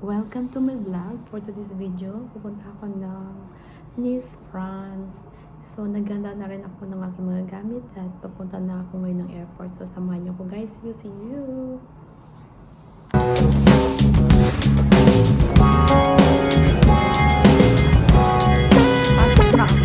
Welcome to my vlog. For today's video, pupunta ako ng Nice, France. So, naghanda na rin ako ng aking mga gamit at papunta na ako ngayon ng airport. So, samahan niyo ko guys. See you! Pasok na ako.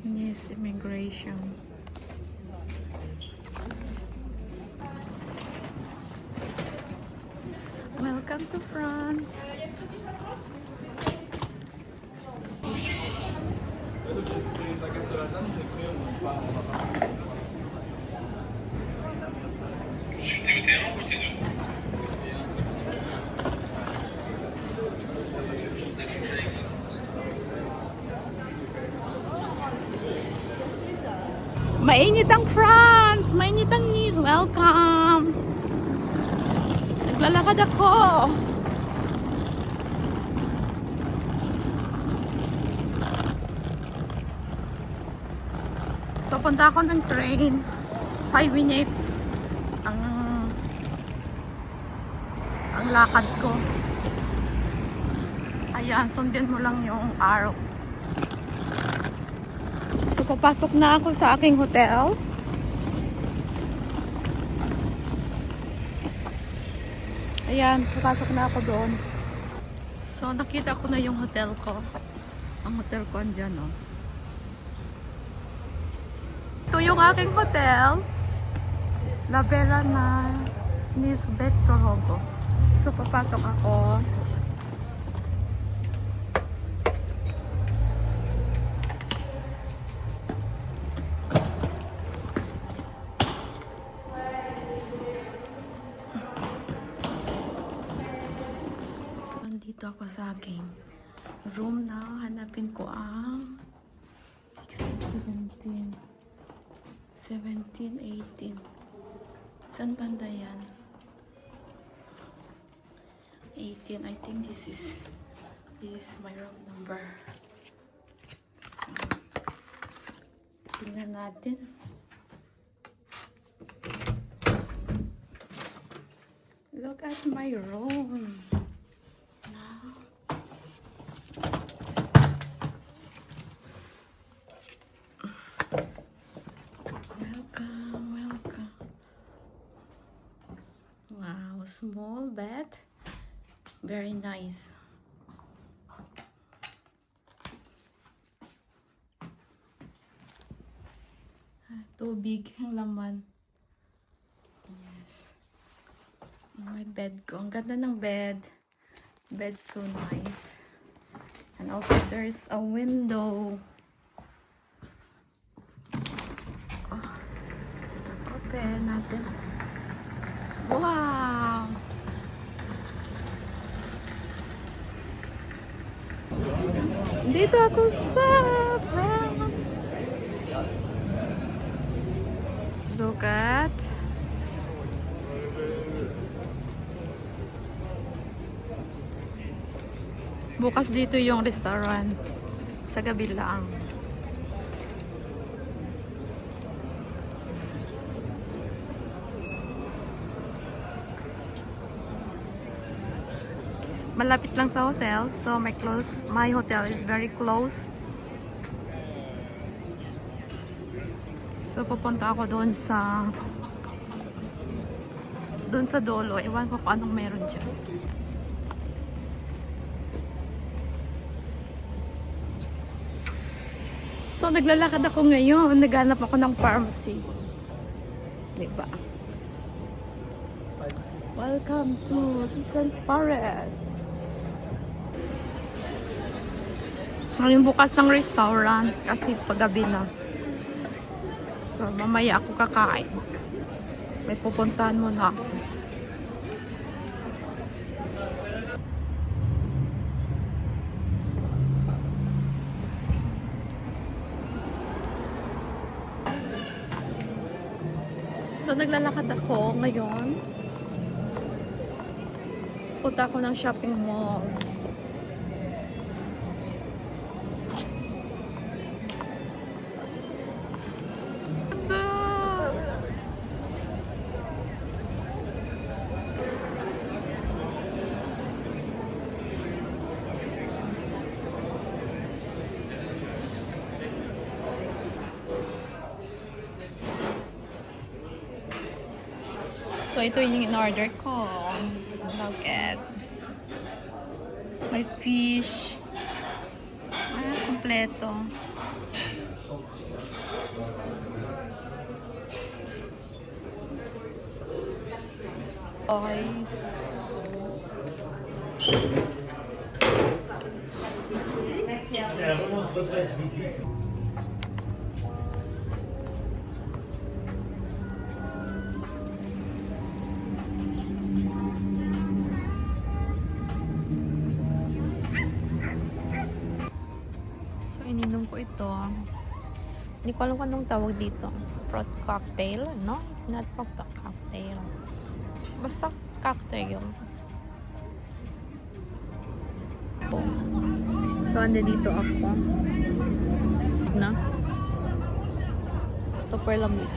Nice immigration. Welcome to France. Mainit ang France! Mainit ang Nice! Welcome! Naglalakad ako! So, punta ako ng train. 5 minutes ang lakad ko. Ayan, sundin mo lang yung arrow. So, papasok na ako sa aking hotel. Ayan, papasok na ako doon. So, nakita ko na yung hotel ko. Ang hotel ko andyan, oh. Ito yung aking hotel. La Bella na Nice Victor Hugo. So, papasok ako. Dito ako sa aking room na hanapin ko ang 16, 17, 17, 18. Saan banda yan? 18. I think this is my room number. So, tingnan natin. Look at my room. Small bed, very nice. Tubig ang laman. Yes. My bed ko. Ang ganda ng bed. Bed so nice. And also there's a window. Oh. Open natin. Wow! Dito ako sa France. Look at. Bukas dito yung restaurant. Sa gabi lang. Malapit lang sa hotel, so my hotel is very close. So pupunta ako doon sa dulo. Ewan ko kung anong meron dyan. So naglalakad ako ngayon, naghanap ako ng pharmacy. Diba? Welcome to St. Pares. Ngayon bukas ng restaurant kasi paggabi na. So mamaya ako kakain. May pupuntahan muna ako. So naglalakad ako ngayon. Punta ako ng shopping mall. So ito yung in-order ko. Nugget. May fish. Kompleto. Guys. So, ininom ko ito. Hindi ko alam kung anong tawag dito. Fruit cocktail? No, it's not fruit cocktail. Basta cocktail. So, ando dito ako. Na? Super lamig.